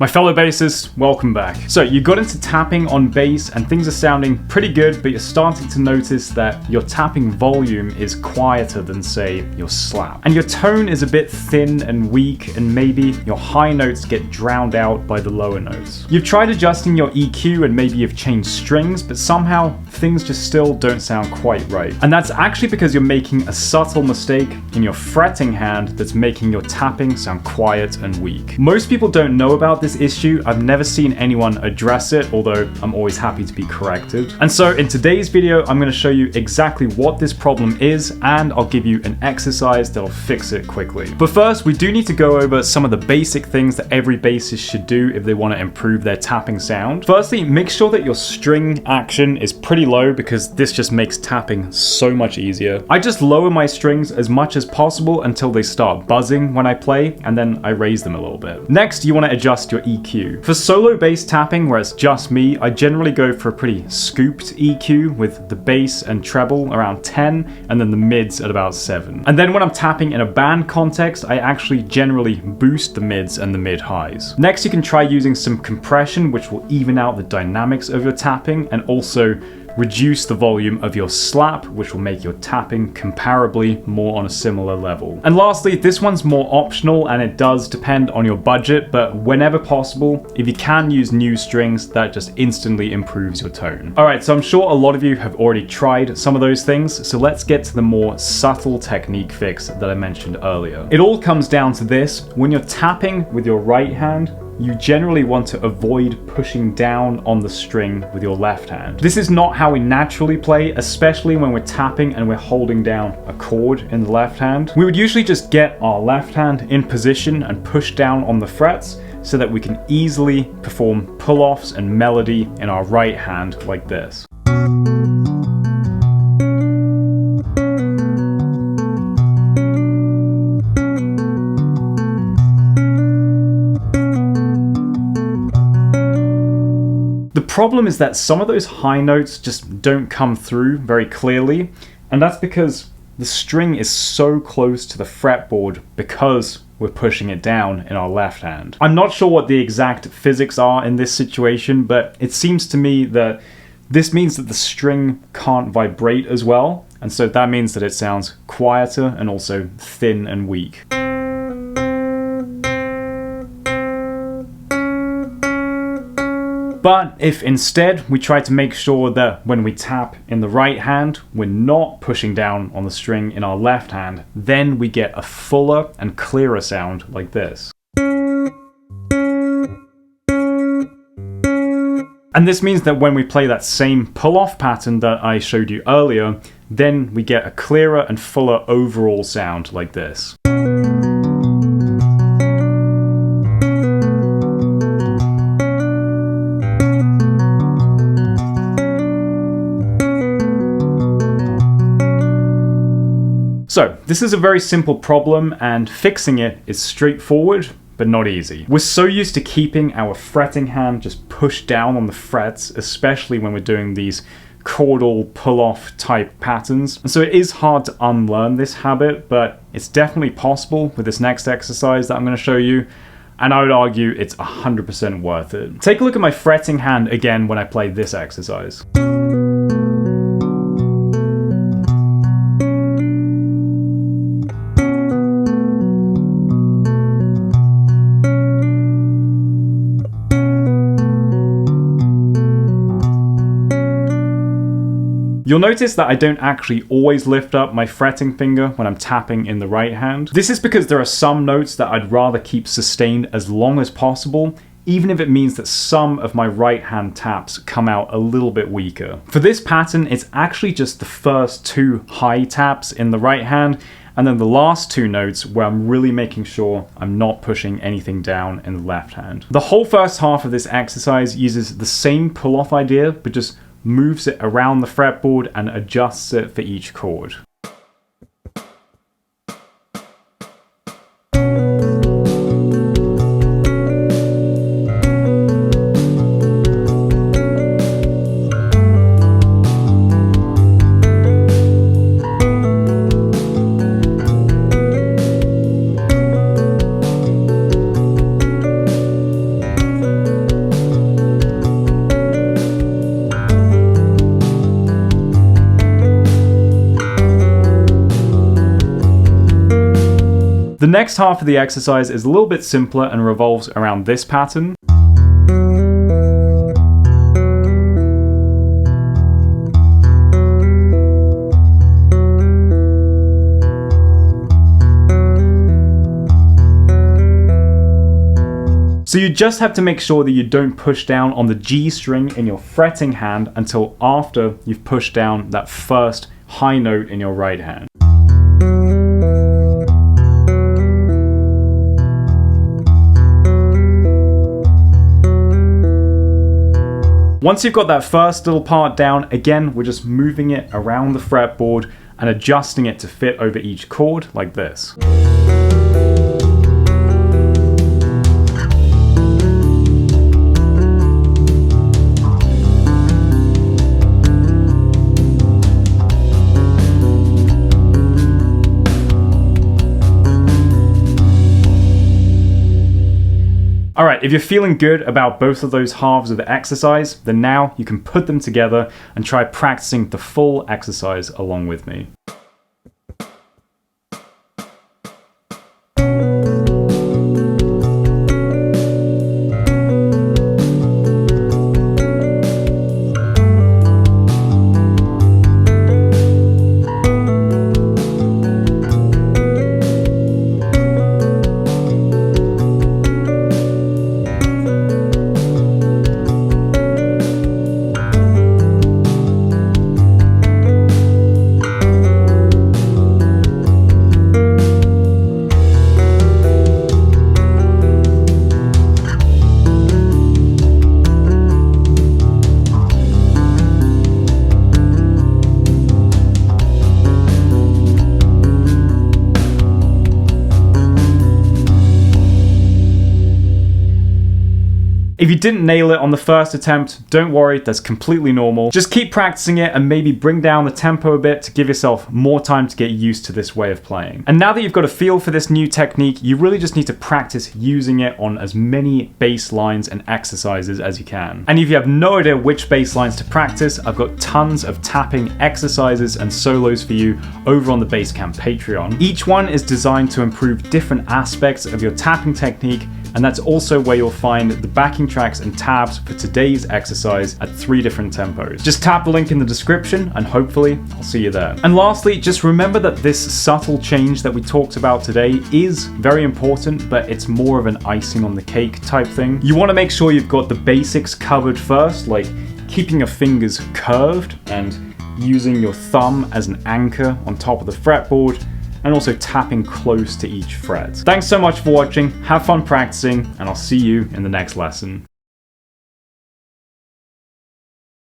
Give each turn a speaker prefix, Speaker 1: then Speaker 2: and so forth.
Speaker 1: My fellow bassists, welcome back. So you got into tapping on bass and things are sounding pretty good, but you're starting to notice that your tapping volume is quieter than, say, your slap. And your tone is a bit thin and weak, and maybe your high notes get drowned out by the lower notes. You've tried adjusting your EQ and maybe you've changed strings, but somehow things just still don't sound quite right. And that's actually because you're making a subtle mistake in your fretting hand that's making your tapping sound quiet and weak. Most people don't know about this issue. I've never seen anyone address it, although I'm always happy to be corrected. And so in today's video, I'm going to show you exactly what this problem is, and I'll give you an exercise that'll fix it quickly. But first, we do need to go over some of the basic things that every bassist should do if they want to improve their tapping sound. Firstly, make sure that your string action is pretty low because this just makes tapping so much easier. I just lower my strings as much as possible until they start buzzing when I play, and then I raise them a little bit. Next, you want to adjust your EQ. For solo bass tapping, where it's just me, I generally go for a pretty scooped EQ with the bass and treble around 10 and then the mids at about 7. And then when I'm tapping in a band context, I actually generally boost the mids and the mid highs. Next, you can try using some compression, which will even out the dynamics of your tapping and also reduce the volume of your slap, which will make your tapping comparably more on a similar level. And lastly, this one's more optional and it does depend on your budget, but whenever possible, if you can use new strings, that just instantly improves your tone. Alright, so I'm sure a lot of you have already tried some of those things, so let's get to the more subtle technique fix that I mentioned earlier. It all comes down to this: when you're tapping with your right hand, you generally want to avoid pushing down on the string with your left hand. This is not how we naturally play, especially when we're tapping and we're holding down a chord in the left hand. We would usually just get our left hand in position and push down on the frets so that we can easily perform pull-offs and melody in our right hand like this. The problem is that some of those high notes just don't come through very clearly, and that's because the string is so close to the fretboard because we're pushing it down in our left hand. I'm not sure what the exact physics are in this situation, but it seems to me that this means that the string can't vibrate as well, and so that means that it sounds quieter and also thin and weak. But if instead we try to make sure that when we tap in the right hand, we're not pushing down on the string in our left hand, then we get a fuller and clearer sound like this. And this means that when we play that same pull-off pattern that I showed you earlier, then we get a clearer and fuller overall sound like this. So, this is a very simple problem, and fixing it is straightforward, but not easy. We're so used to keeping our fretting hand just pushed down on the frets, especially when we're doing these chordal pull-off type patterns. And so it is hard to unlearn this habit, but it's definitely possible with this next exercise that I'm going to show you. And I would argue it's 100% worth it. Take a look at my fretting hand again when I play this exercise. You'll notice that I don't actually always lift up my fretting finger when I'm tapping in the right hand. This is because there are some notes that I'd rather keep sustained as long as possible, even if it means that some of my right hand taps come out a little bit weaker. For this pattern, it's actually just the first two high taps in the right hand, and then the last two notes where I'm really making sure I'm not pushing anything down in the left hand. The whole first half of this exercise uses the same pull-off idea, but just moves it around the fretboard and adjusts it for each chord. The next half of the exercise is a little bit simpler and revolves around this pattern. So you just have to make sure that you don't push down on the G string in your fretting hand until after you've pushed down that first high note in your right hand. Once you've got that first little part down, again, we're just moving it around the fretboard and adjusting it to fit over each chord like this. Alright, if you're feeling good about both of those halves of the exercise, then now you can put them together and try practicing the full exercise along with me. If you didn't nail it on the first attempt, don't worry, that's completely normal. Just keep practicing it and maybe bring down the tempo a bit to give yourself more time to get used to this way of playing. And now that you've got a feel for this new technique, you really just need to practice using it on as many bass lines and exercises as you can. And if you have no idea which bass lines to practice, I've got tons of tapping exercises and solos for you over on the Basecamp Patreon. Each one is designed to improve different aspects of your tapping technique, and that's also where you'll find the backing tracks and tabs for today's exercise at 3 different tempos. Just tap the link in the description and hopefully I'll see you there. And lastly, just remember that this subtle change that we talked about today is very important, but it's more of an icing on the cake type thing. You want to make sure you've got the basics covered first, like keeping your fingers curved and using your thumb as an anchor on top of the fretboard, and also tapping close to each fret. Thanks so much for watching, have fun practicing, and I'll see you in the next lesson.